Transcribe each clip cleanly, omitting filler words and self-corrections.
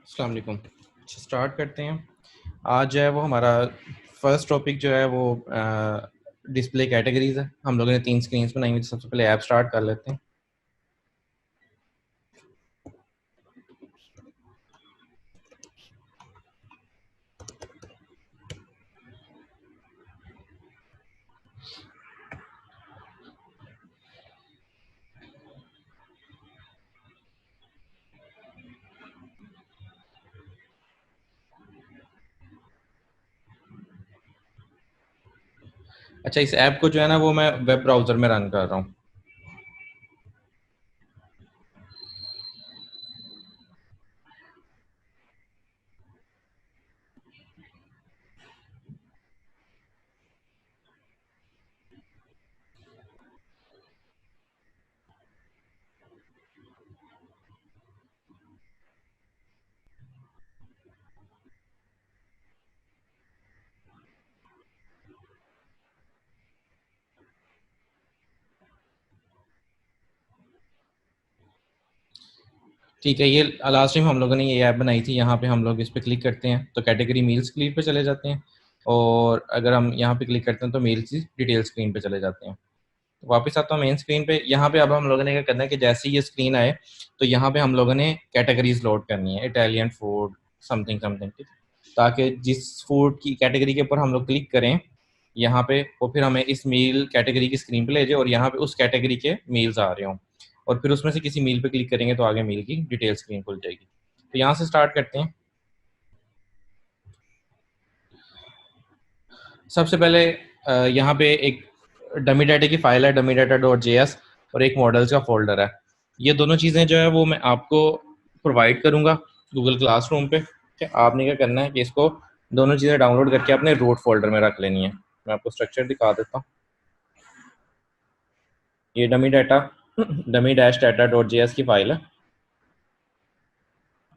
अस्सलाम वालेकुम। स्टार्ट करते हैं। आज जो है वो हमारा फर्स्ट टॉपिक जो है वो डिस्प्ले कैटेगरीज है। हम लोगों ने 3 स्क्रीन्स बनाई हुई थी। सबसे पहले ऐप स्टार्ट कर लेते हैं। अच्छा, इस ऐप को जो है ना वो मैं वेब ब्राउज़र में रन कर रहा हूँ। ठीक है, ये लास्ट टाइम हम लोगों ने ये ऐप बनाई थी। यहाँ पे हम लोग इस पर क्लिक करते हैं तो कैटेगरी मील स्क्रीन पे चले जाते हैं, और अगर हम यहाँ पे क्लिक करते हैं तो मेल की डिटेल स्क्रीन पे चले जाते हैं। तो वापस आता हूँ मेन स्क्रीन पे। यहाँ पे अब हम लोगों ने क्या करना है कि जैसे ही ये स्क्रीन आए तो यहाँ पे हम लोगों ने कैटेगरीज लोड करनी है, इटालियन फूड समथिंग समथिंग, ठीक है। ताकि जिस फूड की कैटेगरी के ऊपर हम लोग क्लिक करें यहाँ पे, वो फिर हमें इस मील कैटेगरी की स्क्रीन पे ले जाए और यहाँ पे उस कैटेगरी के मील्स आ रहे हों, और फिर उसमें से किसी मील पे क्लिक करेंगे तो आगे मील की डिटेल स्क्रीन खुल जाएगी। तो यहाँ से स्टार्ट करते हैं। सबसे पहले यहाँ पे एक डमी डाटा की फाइल है, dummy data dot J S, और एक मॉडल्स का फोल्डर है। ये दोनों चीज़ें जो है वो मैं आपको प्रोवाइड करूँगा गूगल क्लासरूम पे। ठीक है, आपने क्या करना है कि इसको दोनों चीज़ें डाउनलोड करके अपने रूट फोल्डर में रख लेनी है। मैं आपको स्ट्रक्चर दिखा देता हूँ। ये dummy data dummy dash data dot J S की फाइल है।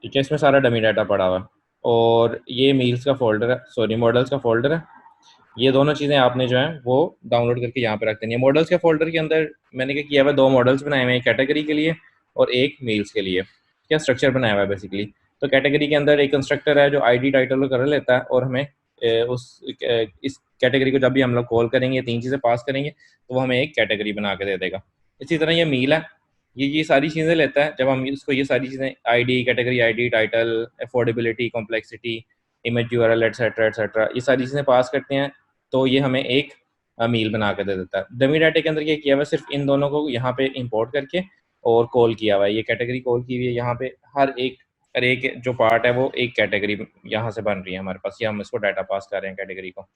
ठीक है, इसमें सारा डमी डाटा पड़ा हुआ है, और ये मील्स का फोल्डर है, सॉरी मॉडल्स का फोल्डर है। ये दोनों चीज़ें आपने जो है वो डाउनलोड करके यहाँ पे रख देनी है। मॉडल्स के फोल्डर के अंदर मैंने क्या किया हुआ है, 2 मॉडल्स बनाए हुए हैं, कैटेगरी के लिए और एक मील्स के लिए। क्या स्ट्रक्चर बनाया हुआ है बेसिकली। तो कैटेगरी के अंदर एक कंस्ट्रक्टर है जो आईडी टाइटल कर लेता है, और हमें इस कैटेगरी को जब भी हम लोग कॉल करेंगे, 3 चीज़ें पास करेंगे तो वो हमें एक कैटेगरी बना के दे देगा। इसी तरह ये मील है, ये सारी चीज़ें लेता है। जब हम इसको ये सारी चीज़ें ID, category ID, title, affordability, complexity, image URL etcetera etcetera, ये सारी चीज़ें पास करते हैं तो ये हमें एक मील बना के दे देता है। डमी डाटा के अंदर ये किया हुआ है, सिर्फ इन दोनों को यहाँ पे इंपोर्ट करके और कॉल किया हुआ है। ये कैटेगरी कॉल की हुई है यहाँ पे। हर एक जो पार्ट है वो एक कैटेगरी यहाँ से बन रही है हमारे पास, ये हम इसको डाटा पास कर रहे हैं कैटेगरी को।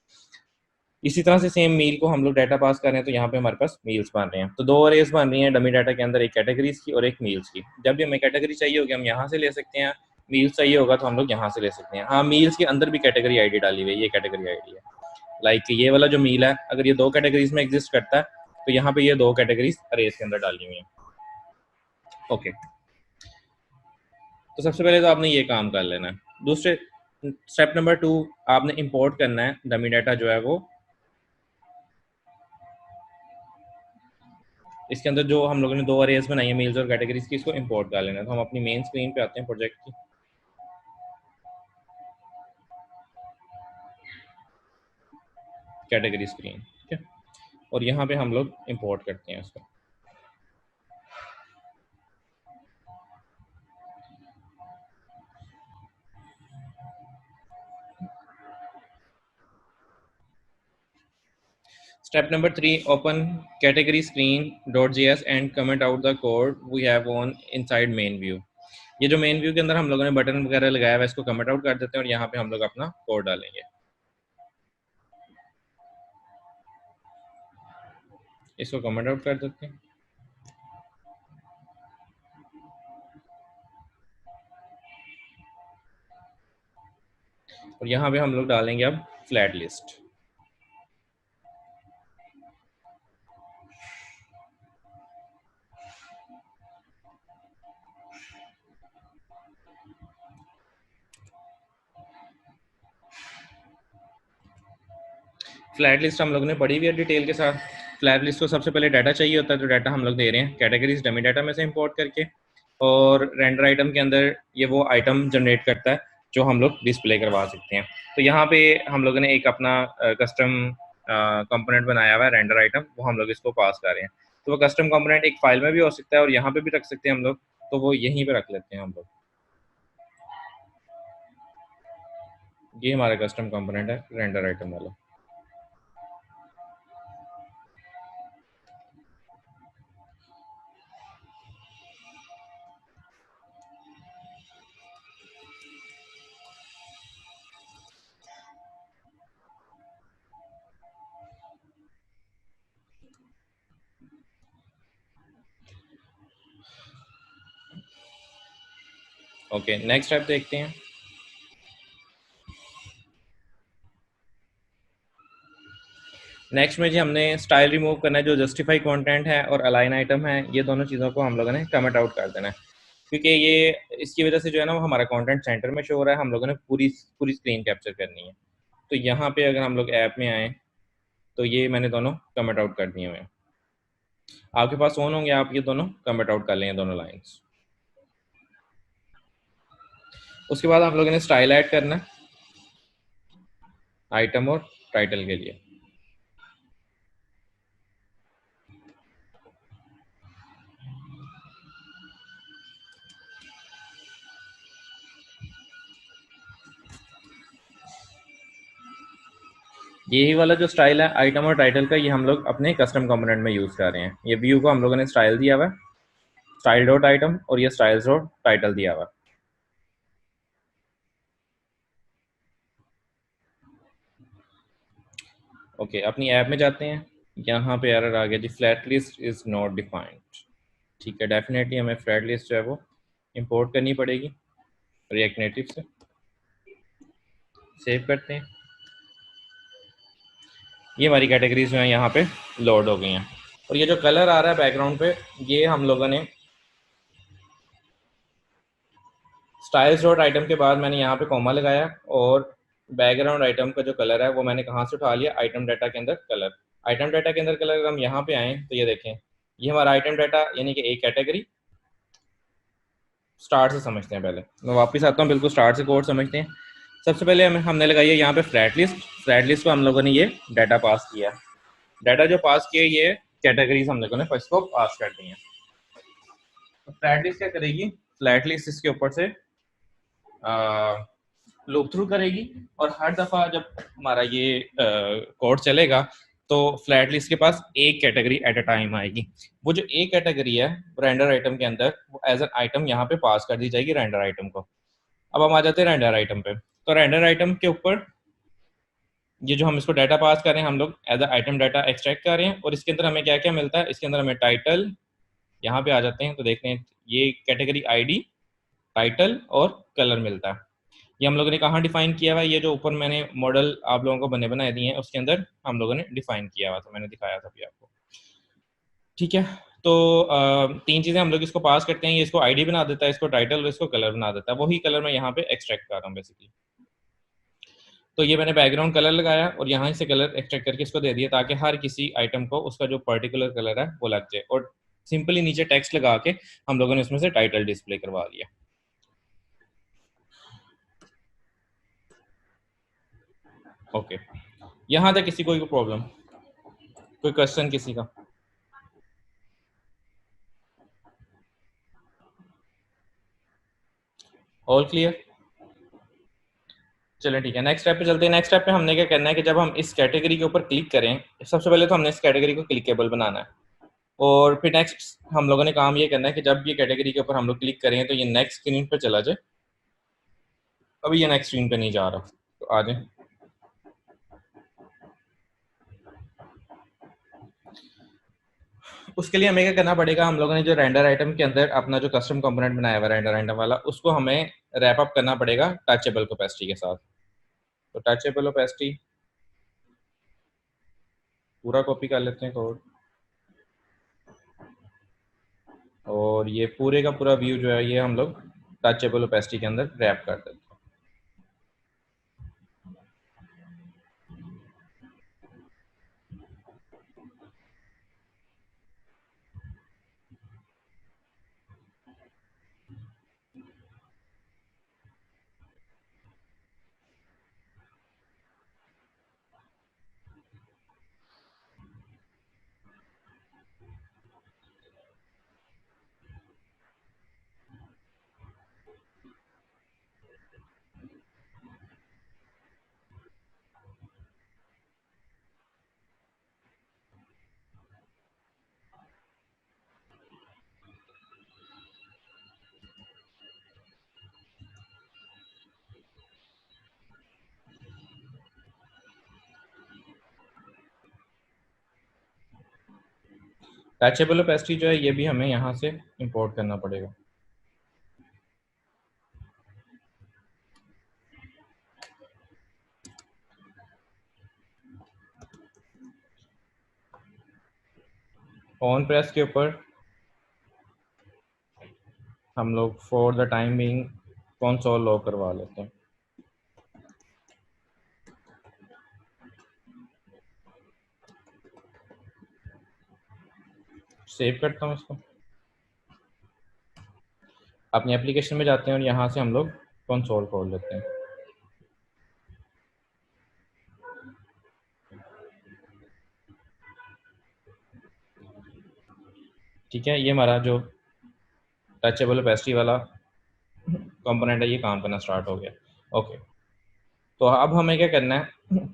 इसी तरह से सेम मील को हम लोग डाटा पास कर रहे हैं तो यहाँ पे हमारे पास मील्स बन रहे हैं। तो 2 अरेज बन रही हैं डमी डाटा के अंदर, एक कैटेगरीज की और एक मील्स की। जब भी हमें कैटेगरी चाहिए होगी हम यहाँ से ले सकते हैं, मील्स चाहिए होगा तो हम लोग यहाँ से ले सकते हैं। हाँ, मील्स के अंदर भी कैटेगरी आईडी डाली हुई है, ये कैटेगरी आईडी है। लाइक ये वाला जो मील है, अगर ये 2 कैटेगरीज में एग्जिस्ट करता है तो यहाँ पे ये 2 कैटेगरीज अरेज के अंदर डाली हुई हैं। ओके, तो सबसे पहले तो आपने ये काम कर लेना है। दूसरे स्टेप नंबर 2, आपने इंपोर्ट करना है डमी डाटा जो है वो इसके अंदर। जो हम लोगों ने 2 अरेज बनाई है मेल्स और कैटेगरीज की, इसको इंपोर्ट कर लेना है। तो हम अपनी मेन स्क्रीन पे आते हैं प्रोजेक्ट की, कैटेगरी स्क्रीन, ठीक है। और यहाँ पे हम लोग इंपोर्ट करते हैं इसको। Step number 3, open category screen.js and comment out the code we have on inside main view। ये जो मेन व्यू के अंदर हम लोगों ने बटन वगैरह लगाया हुआ है, इसको कमेंट आउट कर देते हैं और यहाँ पे हम लोग अपना कोड डालेंगे। इसको कमेंट आउट कर देते हैं और यहाँ पे हम लोग डालेंगे अब फ्लैट लिस्ट। फ्लैट लिस्ट हम लोगों ने पढ़ी हुई है डिटेल के साथ। फ्लैट लिस्ट को सबसे पहले डाटा चाहिए होता है, तो डाटा हम लोग दे रहे हैं कैटेगरीज डमी डाटा में से इंपोर्ट करके, और रेंडर आइटम के अंदर ये वो आइटम जनरेट करता है जो हम लोग डिस्प्ले करवा सकते हैं। तो यहाँ पे हम लोगों ने एक अपना कस्टम कंपोनेंट बनाया हुआ है रेंडर आइटम, वो हम लोग इसको पास कर रहे हैं। तो वो कस्टम कंपोनेंट एक फाइल में भी हो सकता है और यहाँ पे भी रख सकते हैं हम लोग, तो वो यहीं पे रख लेते हैं हम लोग। ये हमारा कस्टम कंपोनेंट है रेंडर आइटम वाला। ओके, नेक्स्ट स्टेप देखते हैं। नेक्स्ट में जी हमने स्टाइल रिमूव करना है, जो जस्टिफाई कंटेंट है और अलाइन आइटम है, ये दोनों चीज़ों को हम लोगों ने कमेंट आउट कर देना है, क्योंकि ये इसकी वजह से जो है ना वो हमारा कंटेंट सेंटर में शो हो रहा है, हम लोगों ने पूरी पूरी स्क्रीन कैप्चर करनी है। तो यहाँ पे अगर हम लोग ऐप में आए तो ये मैंने दोनों कमेंट आउट कर दिए हुए हैं। आपके पास ऑन होंगे, आप ये दोनों कमेंट आउट कर लेंगे, दोनों लाइन्स। उसके बाद हम लोगों ने स्टाइल ऐड करना है आइटम और टाइटल के लिए। यही वाला जो स्टाइल है आइटम और टाइटल का, ये हम लोग अपने कस्टम कंपोनेंट में यूज़ कर रहे हैं। ये व्यू को हम लोगों ने स्टाइल दिया हुआ है, स्टाइल डॉट आइटम, और ये स्टाइल्स डॉट टाइटल दिया हुआ है। ओके, अपनी ऐप में जाते हैं। यहाँ पे एरर आ गया जी, flat list is not defined. ठीक है, डेफिनेटली हमें फ्लैट लिस्ट जो है वो इंपोर्ट करनी पड़ेगी रिएक्ट नेटिव से। सेव करते हैं। ये हमारी कैटेगरीज जो है यहाँ पे लोड हो गई हैं। और ये जो कलर आ रहा है बैकग्राउंड पे, ये हम लोगों ने स्टाइल्स डॉट आइटम के बाद मैंने यहाँ पे कॉमा लगाया, और बैकग्राउंड आइटम का जो कलर है वो मैंने कहाँ से उठा लिया, आइटम डाटा के अंदर कलर। आइटम डाटा के अंदर कलर, अगर हम यहाँ पे आएँ तो ये देखें, ये हमारा आइटम डाटा यानी कि एक कैटेगरी। स्टार्ट से समझते हैं, पहले मैं वापस आता हूँ, बिल्कुल स्टार्ट से कोड समझते हैं। सबसे पहले हमने लगाई है यहाँ पे फ्लैट लिस्ट। फ्लैट लिस्ट को हम लोगों ने ये डाटा पास किया। डाटा जो पास किया, ये कैटेगरीज हम लोगों ने फर्स्ट को पास कर दी हैं। तो फ्लैट लिस्ट क्या करेगी, फ्लैट लिस्ट इसके ऊपर से लूप थ्रू करेगी, और हर दफ़ा जब हमारा ये कोड चलेगा तो फ्लैट लिस्ट के पास एक कैटेगरी एट अ टाइम आएगी। वो जो एक कैटेगरी है रेंडर आइटम के अंदर, वो एज एन आइटम यहाँ पे पास कर दी जाएगी रेंडर आइटम को। अब हम आ जाते हैं रेंडर आइटम पे। तो रेंडर आइटम के ऊपर ये जो हम इसको डाटा पास कर रहे हैं, हम लोग as a item data extract कर रहे हैं, और इसके अंदर हमें क्या क्या मिलता है, इसके अंदर हमें टाइटल, यहाँ पे आ जाते हैं तो देखते हैं ये कैटेगरी आईडी, टाइटल और कलर मिलता है। ये हम लोगों ने कहाँ डिफाइन किया हुआ है, ये जो ऊपर मैंने मॉडल आप लोगों को बने बनाए दिए हैं उसके अंदर हम लोगों ने डिफाइन किया हुआ था, मैंने दिखाया था अभी आपको। ठीक है, तो तीन चीज़ें हम लोग इसको पास करते हैं, ये इसको आईडी बना देता है, इसको टाइटल और इसको कलर बना देता है। वही कलर मैं यहाँ पे एक्सट्रैक्ट कर रहा हूँ बेसिकली। तो ये मैंने बैकग्राउंड कलर लगाया और यहाँ से कलर एक्सट्रैक्ट करके इसको दे दिया, ताकि हर किसी आइटम को उसका जो पर्टिकुलर कलर है वो लग जाए, और सिंपली नीचे टेक्स्ट लगा के हम लोगों ने उसमें से टाइटल डिस्प्ले करवा लिया। ओके, यहाँ तक किसी कोई प्रॉब्लम, कोई क्वेश्चन किसी का? All clear? चलें ठीक है, नेक्स्ट स्टेप पे चलते हैं। नेक्स्ट स्टेप पे हमने क्या करना है कि जब हम इस कैटेगरी के ऊपर क्लिक करें, सबसे पहले तो हमने इस कैटेगरी को क्लिकेबल बनाना है, और फिर नेक्स्ट हम लोगों ने काम ये करना है कि जब ये कैटेगरी के ऊपर हम लोग क्लिक करें तो ये नेक्स्ट स्क्रीन पे चला जाए। अभी ये नेक्स्ट स्क्रीन पे नहीं जा रहा, तो आ जाए। उसके लिए हमें क्या करना पड़ेगा, हम लोगों ने जो रेंडर आइटम के अंदर अपना जो कस्टम कंपोनेंट बनाया हुआ रेंडर आइटम वाला, उसको हमें रैप अप करना पड़ेगा टचेबल ओपेसिटी के साथ। तो टचेबल ओपेसिटी पूरा कॉपी कर लेते हैं कोड, और ये पूरे का पूरा व्यू जो है ये हम लोग टचेबल ओपेसिटी के अंदर रैप कर देते हैं। टचेबल ओपेसिटी जो है ये भी हमें यहाँ से इंपोर्ट करना पड़ेगा। ऑन प्रेस के ऊपर हम लोग for the time being console lock करवा लेते हैं। सेव करता हूँ इसको, अपनी एप्लीकेशन में जाते हैं और यहाँ से हम लोग कंसोल खोल लेते हैं। ठीक है, ये हमारा जो टचेबल ओपेसिटी वाला कंपोनेंट है ये काम करना स्टार्ट हो गया। ओके, तो अब हमें क्या करना है,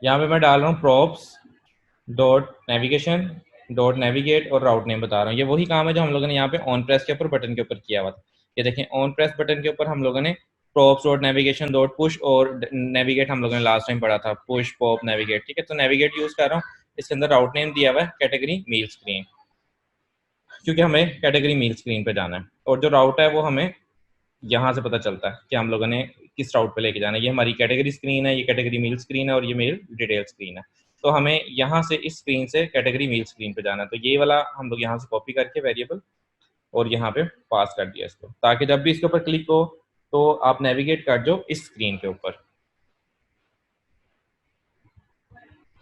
यहाँ पे मैं डाल रहा हूँ props dot navigation dot navigate और राउट नेम बता रहा हूँ। ये वही काम है जो हम लोगों ने यहाँ पे ऑन प्रेस के ऊपर बटन के ऊपर किया हुआ था। ये देखें, ऑन प्रेस बटन के ऊपर हम लोगों ने props dot navigation dot push और नेविगेट हम लोगों ने लास्ट टाइम पढ़ा था, पुश पॉप नेविगेट। ठीक है, तो नेविगेट यूज कर रहा हूँ, इसके अंदर राउट नेम दिया हुआ है कैटेगरी मील स्क्रीन, क्योंकि हमें कैटेगरी मील स्क्रीन पे जाना है। और जो राउट है वो हमें यहाँ से पता चलता है कि हम लोगों ने किस राउट पे लेके जाना है। ये हमारी कैटेगरी स्क्रीन है, ये कैटेगरी मील स्क्रीन है और ये मेल डिटेल स्क्रीन है। तो हमें यहाँ से इस स्क्रीन से कैटेगरी मील स्क्रीन पे जाना है। तो ये वाला हम लोग यहाँ से कॉपी करके वेरिएबल और यहाँ पे पास कर दिया इसको, ताकि जब भी इसके ऊपर क्लिक हो तो आप नेविगेट कर जो इस स्क्रीन के ऊपर।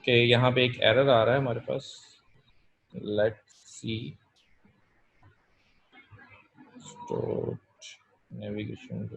कि यहाँ पे एक एरर आ रहा है हमारे पास, let's see start navigation.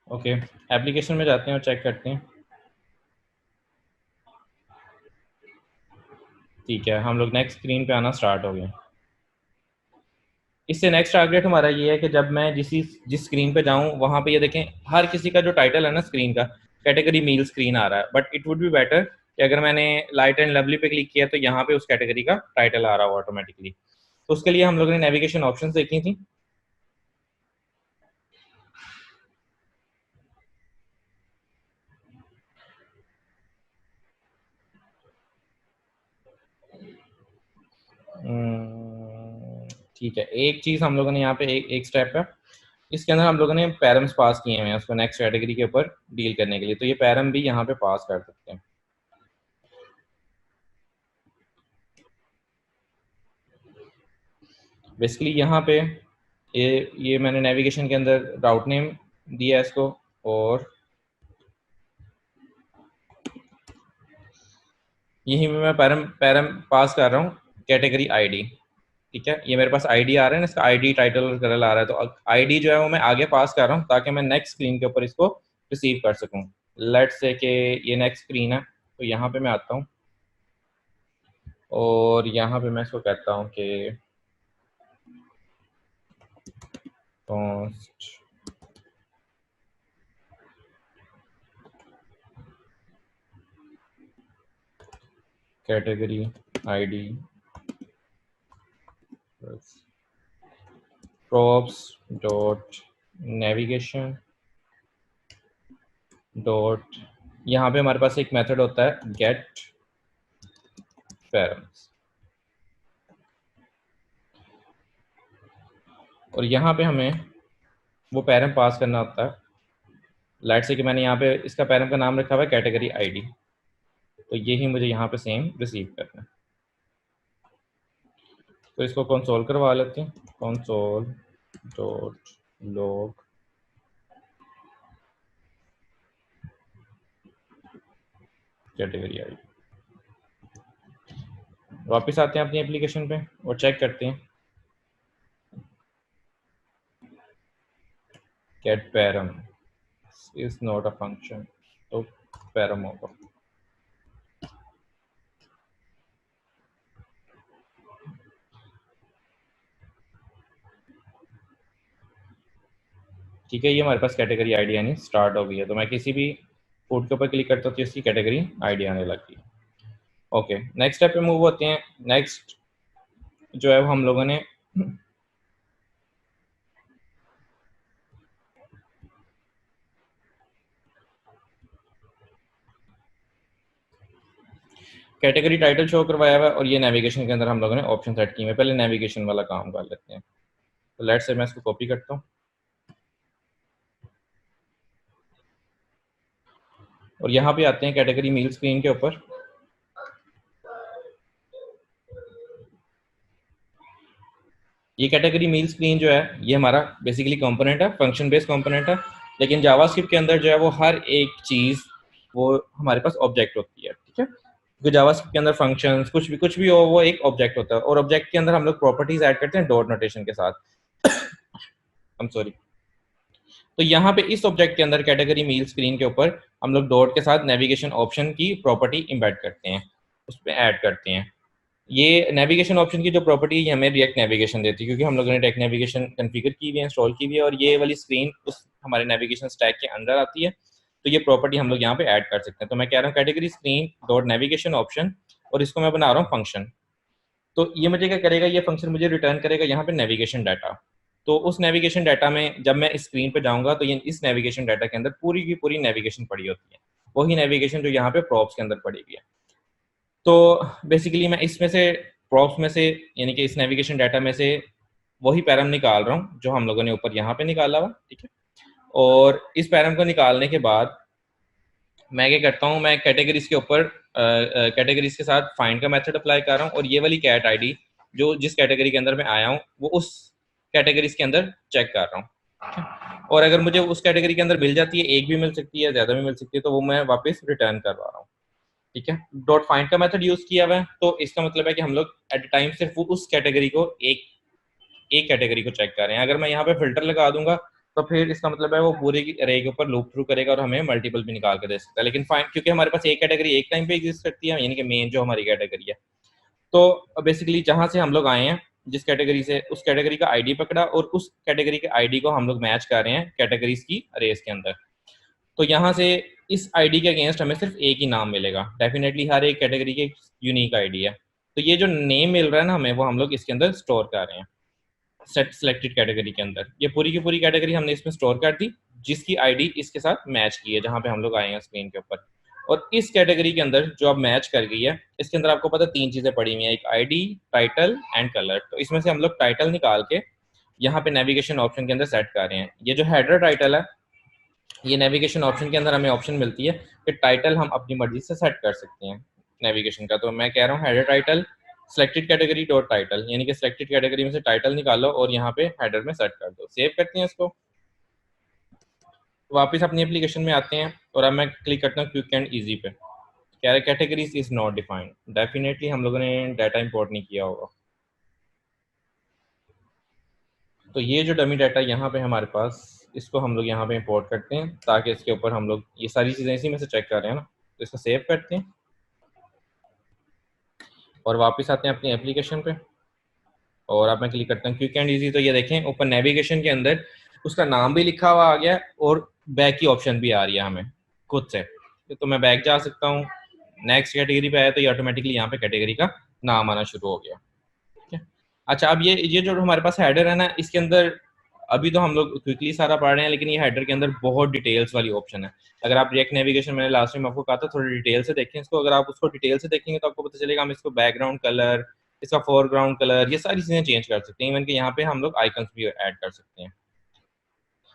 Okay, application में जाते हैं और चेक करते हैं। ठीक है, हम लोग नेक्स्ट स्क्रीन पे आना स्टार्ट हो गए। इससे नेक्स्ट टारगेट हमारा ये है कि जब मैं जिस स्क्रीन पे जाऊं वहां पे ये देखें हर किसी का जो टाइटल है ना स्क्रीन का, कैटेगरी मील स्क्रीन आ रहा है। But it would be better कि अगर मैंने लाइट एंड लवली पे क्लिक किया तो यहाँ पे उस कैटेगरी का टाइटल आ रहा हो ऑटोमेटिकली। तो उसके लिए हम लोगों ने नेविगेशन ऑप्शन देखी थी। ठीक है, एक चीज हम लोगों ने यहाँ पे एक स्टेप है, इसके अंदर हम लोगों ने पैरम्स पास किए हुए हैं उसको नेक्स्ट कैटेगरी के ऊपर डील करने के लिए। तो ये पैरम भी यहाँ पे पास कर सकते हैं। बेसिकली यहाँ पे ये मैंने नेविगेशन के अंदर राउट नेम दिया है इसको, और यहीं पे मैं पैरम पैरम पास कर रहा हूँ कैटेगरी आईडी। ठीक है, ये मेरे पास आईडी आ रहा है ना, इसका आईडी टाइटल और करल आ रहा है। तो आईडी जो है वो मैं आगे पास कर रहा हूँ ताकि मैं नेक्स्ट स्क्रीन के ऊपर इसको रिसीव कर सकूँ। लेट्स से कि ये नेक्स्ट स्क्रीन है, तो यहाँ पे मैं आता हूँ और यहाँ पे मैं इसको कहता हूँ कि cost category ID props dot navigation dot, यहाँ पे हमारे पास एक मेथड होता है गेट पैरम्स, और यहाँ पे हमें वो पैरम पास करना होता है। लाइट से कि मैंने यहाँ पे इसका पैरम का नाम रखा हुआ है कैटेगरी आईडी, तो यही मुझे यहाँ पे सेम रिसीव करना है। तो इसको कंसोल करवा लेते हैं, console dot log category ID. वापस आते हैं अपनी एप्लीकेशन पे और चेक करते हैं get param is not a function, तो पैरम होगा। ठीक है, ये हमारे पास कैटेगरी आईडी यानी स्टार्ट हो गई है। तो मैं किसी भी फूड के ऊपर क्लिक करता हूँ तो इसकी कैटेगरी आईडी आने लगती है। ओके, नेक्स्ट स्टेप पे मूव होते हैं। नेक्स्ट जो है वो हम लोगों ने कैटेगरी टाइटल शो करवाया हुआ है और ये नेविगेशन के अंदर हम लोगों ने ऑप्शन सेट किए हैं। पहले नेविगेशन वाला काम कर लेते हैं। तो लेट्स से मैं इसको कॉपी करता हूँ और यहाँ पे आते हैं कैटेगरी मील स्क्रीन के ऊपर। ये कैटेगरी मील स्क्रीन जो है ये हमारा बेसिकली कंपोनेंट है, फंक्शन बेस्ड कंपोनेंट है, लेकिन जावास्क्रिप्ट के अंदर जो है वो हर एक चीज़ वो हमारे पास ऑब्जेक्ट होती है। ठीक है, क्योंकि जावास्क्रिप्ट के अंदर फंक्शंस कुछ भी हो वो एक ऑब्जेक्ट होता है, और ऑब्जेक्ट के अंदर हम लोग प्रॉपर्टीज ऐड करते हैं डॉट नोटेशन के साथ। I'm sorry. तो यहाँ पे इस ऑब्जेक्ट के अंदर कैटेगरी मील स्क्रीन के ऊपर हम लोग डॉट के साथ नेविगेशन ऑप्शन की प्रॉपर्टी इम्बेड करते हैं, उस पर ऐड करते हैं। ये नेविगेशन ऑप्शन की जो प्रॉपर्टी है हमें रिएक्ट नेविगेशन देती है, क्योंकि हम लोगों ने रिएक्ट नेविगेशन कॉन्फ़िगर की हुई है, इंस्टॉल की हुई है, और ये वाली स्क्रीन उस हमारे नेविगेशन स्टैक के अंदर आती है। तो ये प्रॉपर्टी हम लोग यहाँ पे ऐड कर सकते हैं। तो मैं कह रहा हूँ category screen dot navigation option, और इसको मैं बना रहा हूँ फंक्शन। तो ये मुझे क्या करेगा, ये फंक्शन मुझे रिटर्न करेगा यहाँ पे नेविगेशन डाटा। तो उस नेविगेशन डाटा में जब मैं इस स्क्रीन पे जाऊंगा तो ये इस नेविगेशन डाटा के अंदर पूरी की पूरी नेविगेशन पड़ी होती है, वही नेविगेशन जो यहाँ पे प्रॉप्स के अंदर पड़ी हुई है। तो बेसिकली मैं इसमें से प्रॉप्स में से यानी कि इस नेविगेशन डाटा में से वही पैरम निकाल रहा हूँ जो हम लोगों ने ऊपर यहाँ पे निकाला हुआ। ठीक है, और इस पैरम को निकालने के बाद मैं क्या करता हूँ, मैं कैटेगरीज के ऊपर कैटेगरीज के साथ फाइंड का मेथड अप्लाई कर रहा हूँ, और ये वाली कैट आईडी जो जिस कैटेगरी के अंदर मैं आया हूँ वो उस कैटेगरीज के अंदर चेक कर रहा हूँ। और अगर मुझे उस कैटेगरी के अंदर मिल जाती है, एक भी मिल सकती है, ज़्यादा भी मिल सकती है, तो वो मैं वापस रिटर्न करवा रहा हूँ। ठीक है, डॉट फाइंड का मेथड यूज किया हुआ है, तो इसका मतलब है कि हम लोग एट टाइम सिर्फ उस कैटेगरी को एक कैटेगरी को चेक कर रहे हैं। अगर मैं यहाँ पे फिल्टर लगा दूंगा तो फिर इसका मतलब है वो पूरे की अरे के ऊपर लूप थ्रू करेगा और हमें मल्टीपल भी निकाल के दे सकता है। लेकिन फाइंड क्योंकि हमारे पास एक कैटेगरी एक टाइम पे एग्जिस्ट करती है, यानी कि मेन जो हमारी कैटेगरी है, तो बेसिकली जहां से हम लोग आए हैं जिस कैटेगरी से, उस कैटेगरी का आईडी पकड़ा और उस कैटेगरी के आईडी को हम लोग मैच कर रहे हैं कैटेगरीज की अरेज के अंदर। तो यहाँ से इस आईडी के अगेंस्ट हमें सिर्फ एक ही नाम मिलेगा। डेफिनेटली हर एक कैटेगरी की यूनिक आईडी है, तो ये जो नेम मिल रहा है ना हमें, वो हम लोग इसके अंदर स्टोर कर रहे हैं सेट सिलेक्टेड कैटेगरी के अंदर। ये पूरी की पूरी कैटेगरी हमने इसमें स्टोर कर दी जिसकी आईडी इसके साथ मैच की है, जहाँ पे हम लोग आए हैं स्क्रीन के ऊपर। और इस कैटेगरी के अंदर जो अब मैच कर गई है, इसके अंदर आपको पता तीन चीजें पड़ी हुई हैं, एक आईडी, टाइटल एंड कलर। तो इसमें से हम लोग टाइटल निकाल के यहाँ पे नेविगेशन ऑप्शन के अंदर सेट कर रहे हैं। ये जो हेडर टाइटल है, ये नेविगेशन ऑप्शन के अंदर हमें ऑप्शन मिलती है कि टाइटल हम अपनी मर्जी से सेट कर सकते हैं नेविगेशन का। तो मैं कह रहा हूँ header title selected category dot title, यानी कि सिलेक्टेड कैटेगरी में से टाइटल निकालो और यहाँ पे हेडर में सेट कर दो। सेव करते हैं इसको, वापस अपनी एप्लीकेशन में आते हैं और अब मैं क्लिक करता हूँ क्विक एंड ईजी पे। कह रहे categories is not defined, definitely हम लोगों ने डाटा इंपोर्ट नहीं किया होगा। तो ये जो डमी डाटा यहाँ पे हमारे पास, इसको हम लोग यहाँ पे इंपोर्ट करते हैं ताकि इसके ऊपर हम लोग ये सारी चीज़ें इसी में से चेक कर रहे हैं ना। तो इसको सेव करते हैं और वापस आते हैं अपनी एप्लीकेशन पे और अब मैं क्लिक करता हूँ क्विक एंड ईजी। तो ये देखें ऊपर नेविगेशन के अंदर उसका नाम भी लिखा हुआ आ गया और बैक की ऑप्शन भी आ रही है हमें खुद से। तो मैं बैक जा सकता हूँ, नेक्स्ट कैटेगरी पे आया तो ये ऑटोमेटिकली यहाँ पे कैटेगरी का नाम आना शुरू हो गया। ठीक है। अच्छा, अब ये जो हमारे पास हेडर है ना, इसके अंदर अभी तो हम लोग क्विकली सारा पढ़ रहे हैं, लेकिन ये हेडर के अंदर बहुत डिटेल्स वाली ऑप्शन है। अगर आप रिएक्ट नेविगेशन, मैंने लास्ट टाइम आपको कहा था थोड़ी डिटेल से देखें इसको, अगर आप उसको डिटेल से देखेंगे तो आपको पता चलेगा हम इसको बैकग्राउंड कलर, इसका फोरग्राउंड कलर, ये सारी चीजें चेंज कर सकते हैं। इवन कि यहाँ पे हम लोग आइकन्स भी ऐड कर सकते हैं।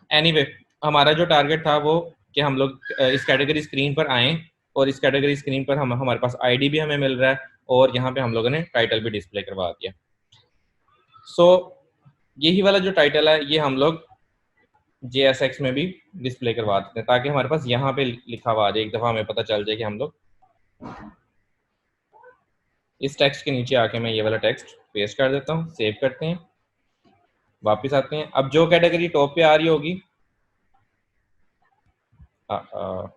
एनीवे हमारा जो टारगेट था वो कि हम लोग इस कैटेगरी स्क्रीन पर आए और इस कैटेगरी स्क्रीन पर हम हमारे पास आईडी भी हमें मिल रहा है और यहाँ पे हम लोगों ने टाइटल भी डिस्प्ले करवा दिया। सो यही वाला जो टाइटल है ये हम लोग JSX में भी डिस्प्ले करवा देते हैं ताकि हमारे पास यहाँ पे लिखा हुआ आ जाए, एक दफ़ा हमें पता चल जाए कि हम लोग इस टेक्स्ट के नीचे आके मैं ये वाला टेक्स्ट पेस्ट कर देता हूँ। सेव करते हैं, वापस आते हैं। अब जो कैटेगरी टॉप पे आ रही होगी आ, आ,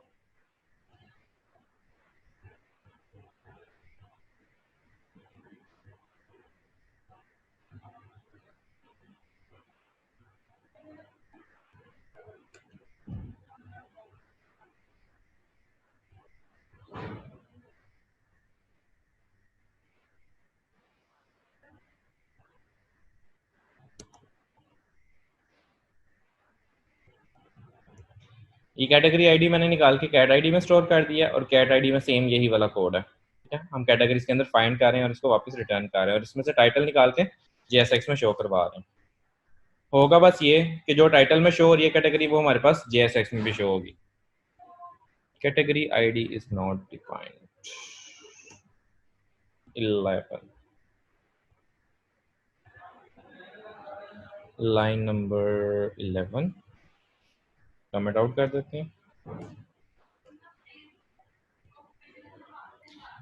ये कैटेगरी आईडी मैंने निकाल के कैट आईडी में स्टोर कर दिया और कैट आईडी में सेम यही वाला कोड है। ठीक है, हम कैटेगरीज के अंदर फाइंड कर रहे हैं और इसको वापस रिटर्न कर रहे हैं और इसमें से टाइटल निकाल के JSX में शो करवा रहे हैं। होगा बस ये कि जो टाइटल में शो हो रही है कैटेगरी वो हमारे पास JSX में भी शो होगी। Category ID is not defined 11, line number 11 comment out कर देते हैं।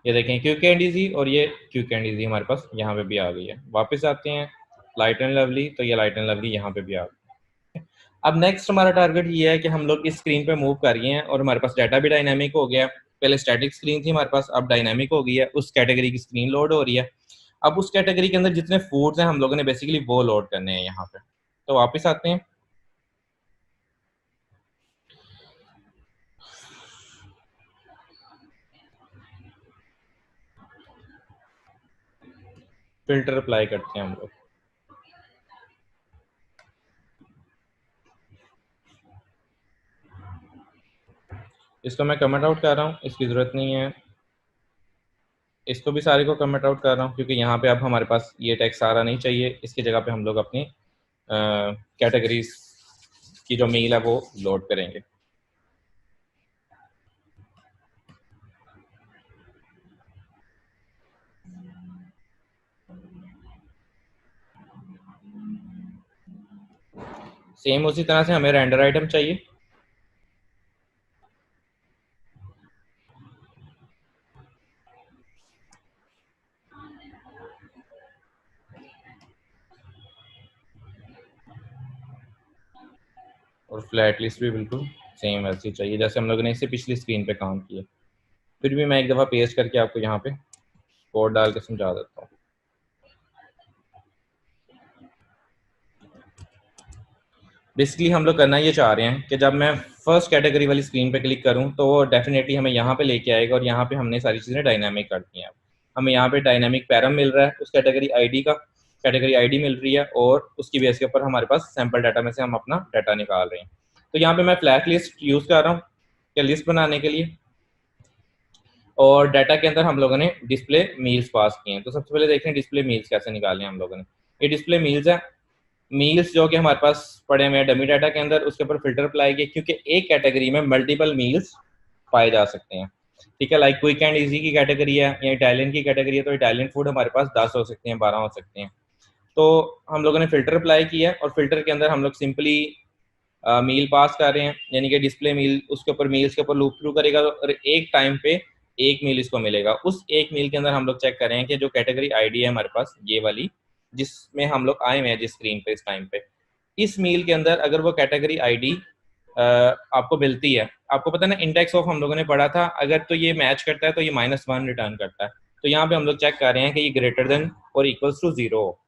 ये देखें क्विक एंड इजी और ये क्विक एंड इजी हमारे पास यहाँ पे भी आ गई है। वापस आते हैं लाइट एंड लवली, तो ये लाइट एंड लवली यहाँ पे भी आ गई है। अब नेक्स्ट हमारा टारगेट ये है कि हम लोग इस स्क्रीन पे मूव कर रहे हैं और हमारे पास डाटा भी डायनामिक हो गया। पहले स्टैटिक स्क्रीन थी हमारे पास, अब डायनामिक हो गई है, उस कैटेगरी की स्क्रीन लोड हो रही है। अब उस कैटेगरी के अंदर जितने फूड्स हैं हम लोगों ने बेसिकली वो लोड करने हैं यहाँ पे। तो वापस आते हैं, फिल्टर अप्लाई करते हैं हम लोग। इसको मैं कमेंट आउट कर रहा हूँ, इसकी ज़रूरत नहीं है। इसको भी सारे को कमेंट आउट कर रहा हूँ क्योंकि यहाँ पे अब हमारे पास ये टैक्स सारा नहीं चाहिए। इसकी जगह पे हम लोग अपनी कैटेगरीज की जो मेल है वो लोड करेंगे। सेम उसी तरह से हमें रेंडर आइटम चाहिए। और फ्लैट लिस्ट भी बिल्कुल सेम वैसी चाहिए जैसे हम लोगों ने इससे पिछली स्क्रीन पे काम किया। फिर भी मैं एक दफ़ा पेस्ट करके आपको यहाँ पे कोड डाल के समझा देता हूँ। बेसिकली हम लोग करना ये चाह रहे हैं कि जब मैं फर्स्ट कैटेगरी वाली स्क्रीन पे क्लिक करूं तो वो डेफिनेटली हमें यहाँ पे लेके आएगा और यहाँ पे हमने सारी चीज़ें डायनामिक कर दी हैं। हमें यहाँ पे डायनामिक पैरम मिल रहा है उस कैटेगरी आईडी का, कैटेगरी आईडी मिल रही है और उसकी बेस के ऊपर हमारे पास सैम्पल डाटा में से हम अपना डाटा निकाल रहे हैं। तो यहाँ पे मैं फ्लैट लिस्ट यूज़ कर रहा हूँ क्या लिस्ट बनाने के लिए, और डाटा के अंदर हम लोगों ने डिस्प्ले मील्स पास किए हैं। तो सबसे पहले देखें डिस्प्ले मील्स कैसे निकाले हम लोगों ने। ये डिस्प्ले मील्स है, मील्स जो कि हमारे पास पड़े हुए हैं डमी डाटा के अंदर, उसके ऊपर फिल्टर अप्लाई किया क्योंकि एक कैटेगरी में मल्टीपल मील्स पाए जा सकते हैं। ठीक है, लाइक क्विक एंड इजी की कैटेगरी है या इटालियन की कैटेगरी है तो इटालियन फूड हमारे पास 10 हो सकते हैं, 12 हो सकते हैं। तो हम लोगों ने फिल्टर अप्लाई किया और फिल्टर के अंदर हम लोग सिंपली मील पास कर रहे हैं, यानी कि डिस्प्ले मील उसके ऊपर मील्स के ऊपर लूप थ्रू करेगा और एक टाइम पे एक मील इसको मिलेगा। उस एक मील के अंदर हम लोग चेक करें कि जो कैटेगरी आईडी है हमारे पास ये वाली जिसमें हम लोग आए हुए हैं जिस स्क्रीन पे इस टाइम पे, इस मील के अंदर अगर वो कैटेगरी आईडी आपको मिलती है, आपको पता है ना इंडेक्स ऑफ हम लोगों ने पढ़ा था, अगर तो ये मैच करता है तो ये -1 रिटर्न करता है। तो यहाँ पे हम लोग चेक कर रहे हैं कि ये ग्रेटर देन और इक्वल्स टू 0 हो,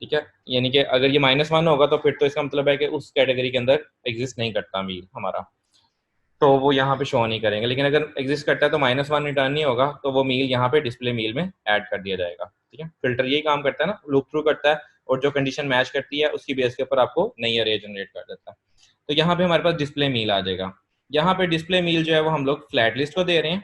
ठीक है। यानी कि अगर ये -1 होगा तो फिर तो इसका मतलब है कि उस कैटेगरी के अंदर एग्जिस्ट नहीं करता मील हमारा, तो वो यहाँ पे शो नहीं करेंगे। लेकिन अगर एग्जिस्ट करता है तो -1 रिटर्न नहीं होगा, तो वो मील यहाँ पे डिस्प्ले मील में ऐड कर दिया जाएगा, ठीक है। फिल्टर यही काम करता है ना, लूप थ्रू करता है और जो कंडीशन मैच करती है उसकी बेस के ऊपर आपको नई अरे जनरेट कर देता है। तो यहाँ पे हमारे पास डिस्प्ले मील आ जाएगा। यहाँ पे डिस्प्ले मील जो है वो हम लोग फ्लैट लिस्ट को दे रहे हैं,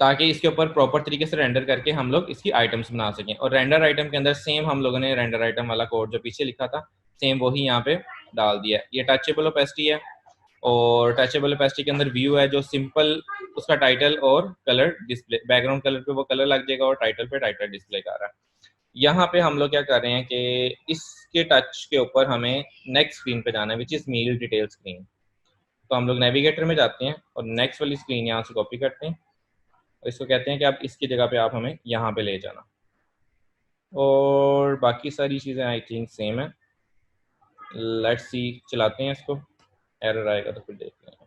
ताकि इसके ऊपर प्रॉपर तरीके से रेंडर करके हम लोग इसकी आइटम्स बना सकें। और रेंडर आइटम के अंदर सेम हम लोगों ने रेंडर आइटम वाला कोड जो पीछे लिखा था सेम वही यहाँ पे डाल दिया है। ये टचेबल ओपेसिटी है और टचेबल ओपेसिटी के अंदर व्यू है जो सिंपल उसका टाइटल और कलर डिस्प्ले, बैकग्राउंड कलर पे वो कलर लग जाएगा और टाइटल पे टाइटल डिस्प्ले कर रहा है। यहाँ पे हम लोग क्या कर रहे हैं कि इसके टच के ऊपर हमें नेक्स्ट स्क्रीन पे जाना है, which is meal detail screen. तो हम लोग नेविगेटर में जाते हैं और नेक्स्ट वाली स्क्रीन यहाँ से कॉपी करते हैं और इसको कहते हैं कि आप इसकी जगह पे आप हमें यहाँ पे ले जाना, और बाकी सारी चीज़ें आई थिंक सेम है। लेट्स सी, चलाते हैं इसको, एरर आएगा तो फिर देखते हैं।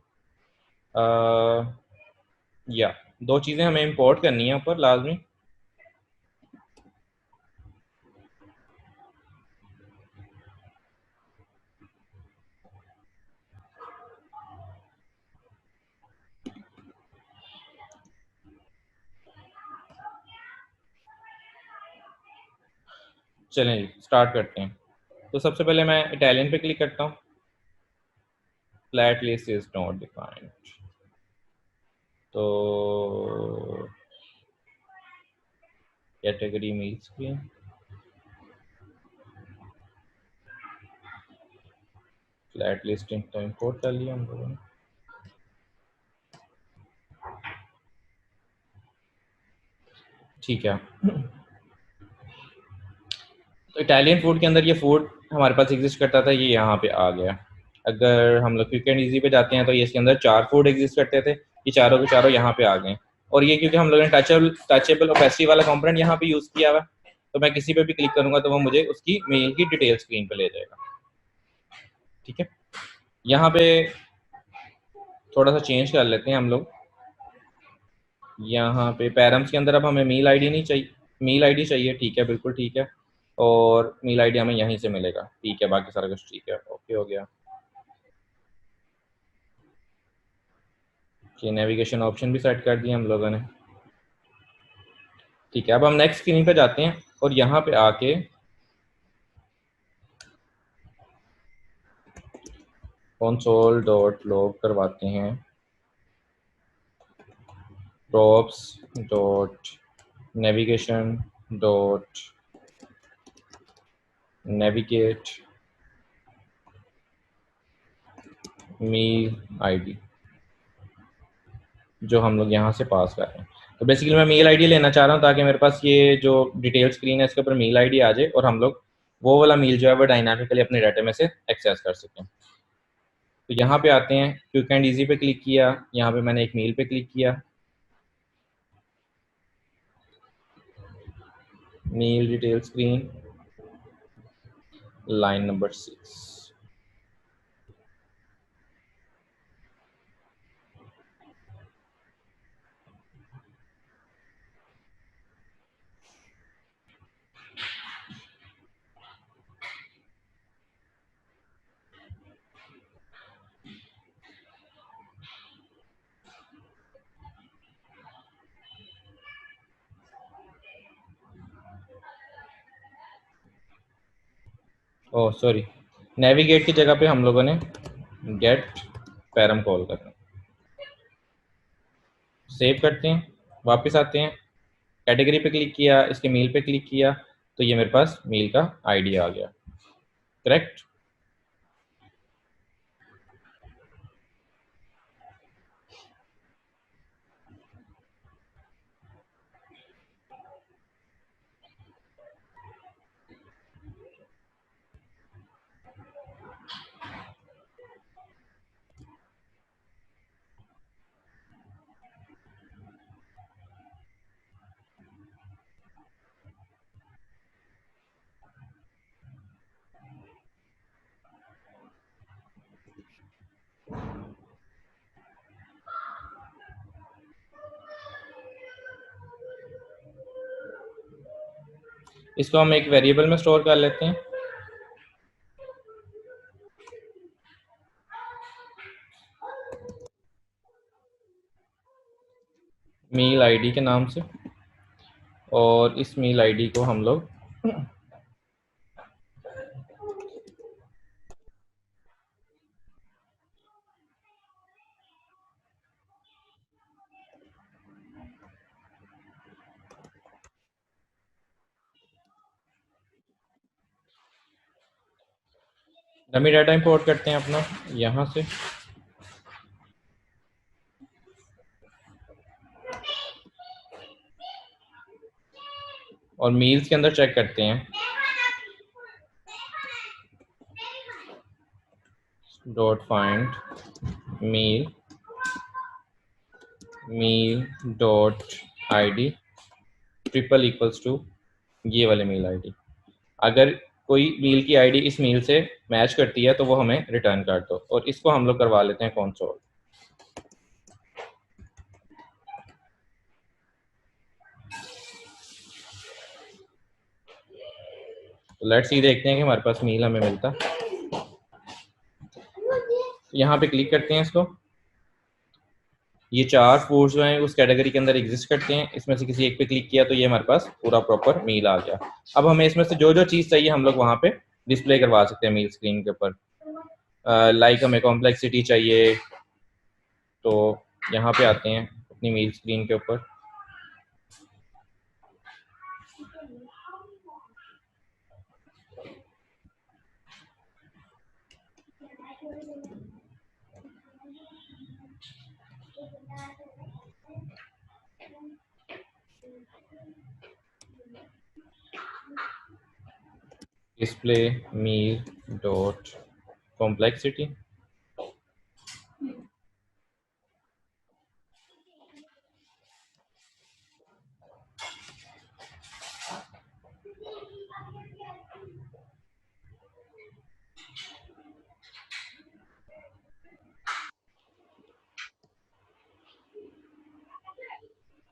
या दो चीज़ें हमें इंपोर्ट करनी है ऊपर लाजमी। चलें जी, स्टार्ट करते हैं। तो सबसे पहले मैं इटालियन पे क्लिक करता हूँ, flat list is not defined. तो कैटेगरी मील्स की फ्लैट लिस्टिंग तो इंपोर्ट कर लिया हम लोगों ने। ठीक है, तो इटालियन फूड के अंदर ये फूड हमारे पास एग्जिस्ट करता था, ये यहाँ पे आ गया। अगर हम लोग क्विक एंड ईजी पे जाते हैं तो ये इसके अंदर 4 फूड एग्जिस्ट करते थे, ये चारों के चारों यहाँ पे आ गए। और ये क्योंकि हम लोगों ने टचेबल ओपेसिटी वाला कंपोनेंट यहाँ पे यूज़ किया हुआ, तो मैं किसी पे भी क्लिक करूंगा तो वो मुझे उसकी मेल की डिटेल स्क्रीन पे ले जाएगा, ठीक है। यहाँ पे थोड़ा सा चेंज कर लेते हैं हम लोग। यहाँ पे पैरम्स के अंदर अब हमें मील आईडी नहीं चाहिए, मील आईडी चाहिए, ठीक है, बिल्कुल ठीक है। और मील आईडी हमें यहीं से मिलेगा, ठीक है, बाकी सारा कुछ ठीक है, ओके हो गया। कि नेविगेशन ऑप्शन भी सेट कर दिए हम लोगों ने, ठीक है। अब हम नेक्स्ट स्क्रीन पे जाते हैं और यहाँ पे आके कंसोल डॉट लॉग करवाते हैं props dot navigation dot navigate meal ID, जो हम लोग यहाँ से पास कर रहे हैं। तो बेसिकली मैं मेल आईडी लेना चाह रहा हूँ ताकि मेरे पास ये जो डिटेल स्क्रीन है इसके ऊपर मेल आईडी आ जाए और हम लोग वो वाला मेल जो है वो डायनामिकली अपने डाटा में से एक्सेस कर सकें। तो यहाँ पे आते हैं, क्विक एंड ईजी पे क्लिक किया, यहाँ पे मैंने एक मेल पे क्लिक किया, meal detail screen line number 6। Oh sorry, navigate की जगह पे हम लोगों ने गेट पैरम कॉल करना। सेव करते हैं, वापस आते हैं, कैटेगरी पे क्लिक किया, इसके मेल पे क्लिक किया, तो ये मेरे पास मेल का आईडी आ गया, करेक्ट। इसको हम एक वेरिएबल में स्टोर कर लेते हैं। मेल आईडी के नाम से, और इस मेल आईडी को हम लोग डमी डाटा इंपोर्ट करते हैं अपना यहाँ से, और मील्स के अंदर चेक करते हैं dot find meal meal dot ID triple equals to ये वाले मेल आईडी। अगर कोई मील की आईडी इस मील से मैच करती है तो वो हमें रिटर्न कर दो, और इसको हम लोग करवा लेते हैं कंसोल। तो लेट्स सी देखते हैं कि हमारे पास मील हमें मिलता। यहाँ पे क्लिक करते हैं इसको, ये 4 फूड्स जो हैं उस कैटेगरी के अंदर एग्जिस्ट करते हैं, इसमें से किसी एक पे क्लिक किया तो ये हमारे पास पूरा प्रॉपर मील आ गया। अब हमें इसमें से जो जो चीज़ चाहिए हम लोग वहाँ पे डिस्प्ले करवा सकते हैं मील स्क्रीन के ऊपर। लाइक हमें कॉम्प्लेक्सिटी चाहिए, तो यहाँ पे आते हैं अपनी मील स्क्रीन के ऊपर, डिस्प्ले मील डॉट कॉम्प्लेक्सिटी।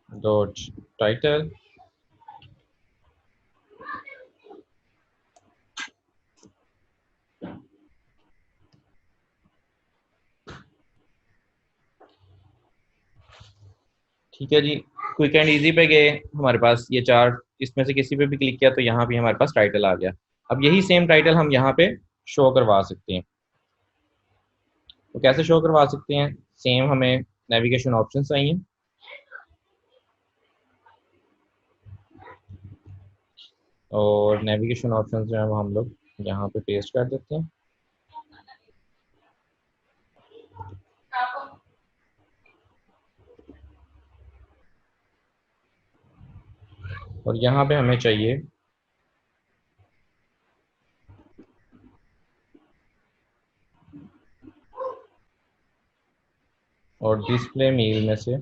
डॉट टाइटल, ठीक है जी। क्विक एंड इजी पे गए, हमारे पास ये 4, इसमें से किसी पे भी क्लिक किया तो यहाँ भी हमारे पास टाइटल आ गया। अब यही सेम टाइटल हम यहाँ पे शो करवा सकते हैं। तो कैसे शो करवा सकते हैं? सेम हमें नेविगेशन ऑप्शन चाहिए, और नेविगेशन ऑप्शन जो है वो हम लोग यहाँ पे पेस्ट कर देते हैं। और यहाँ पे हमें चाहिए और डिस्प्ले मील में से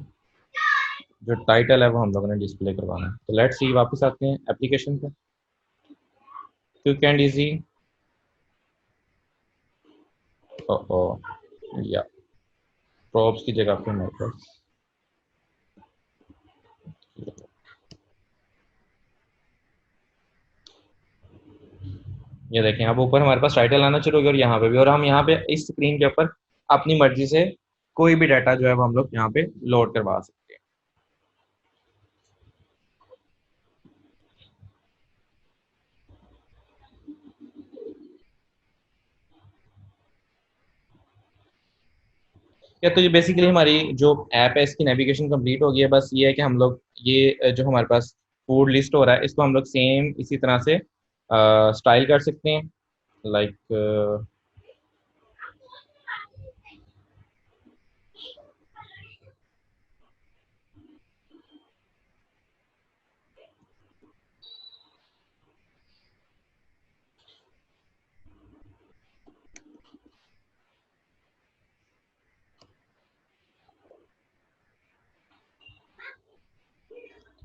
जो टाइटल है वो हम लोगों ने डिस्प्ले करवाना है। तो लेट्स सी, वापस आते हैं एप्लीकेशन पे, क्विक एंड इजी। ओ या प्रॉप्स की जगह पे हमारे पास ये देखें, अब ऊपर हमारे पास टाइटल आना शुरू हो गया, और यहाँ पे भी, और हम यहाँ पे इस स्क्रीन के ऊपर अपनी मर्जी से कोई भी डाटा जो है वो हम लोग यहाँ पे लोड करवा सकते हैं। या तो ये बेसिकली हमारी जो ऐप है इसकी नेविगेशन कंप्लीट हो गई है। बस ये है कि हम लोग ये जो हमारे पास फूड लिस्ट हो रहा है इसको हम लोग सेम इसी तरह से स्टाइल कर सकते हैं, लाइक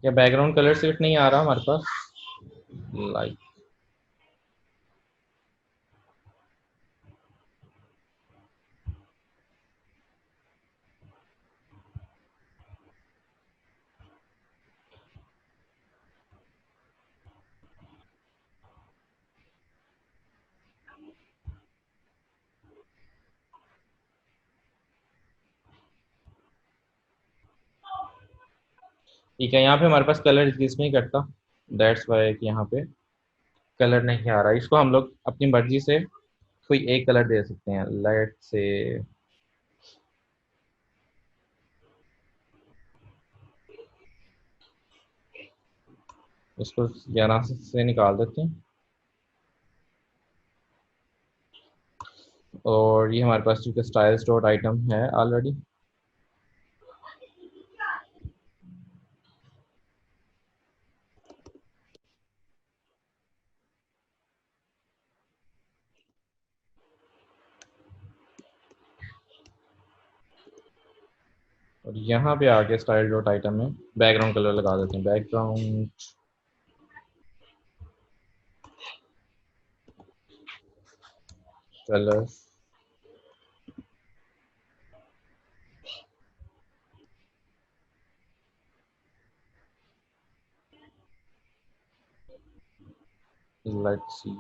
या बैकग्राउंड कलर सिर्फ नहीं आ रहा हमारे पास, लाइक ठीक है, यहाँ पे हमारे पास कलर इसमें ही कटता, दैट्स वाई कि यहाँ पे कलर नहीं आ रहा। इसको हम लोग अपनी मर्जी से कोई एक कलर दे सकते हैं, लेट से इसको 11 से निकाल देते हैं। और ये हमारे पास चूंकि स्टाइल्स डॉट आइटम है ऑलरेडी, और यहाँ पे आके स्टाइल डॉट आइटम में बैकग्राउंड कलर लगा देते हैं, बैकग्राउंड कलर। लेट्स सी,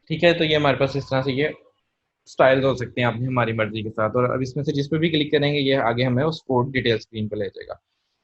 ठीक है। तो ये हमारे पास इस तरह से ये स्टाइल्स हो सकते हैं अपनी हमारी मर्जी के साथ। और अब इसमें से जिस पे भी क्लिक करेंगे ये आगे हमें उस कोड डिटेल स्क्रीन पे ले जाएगा।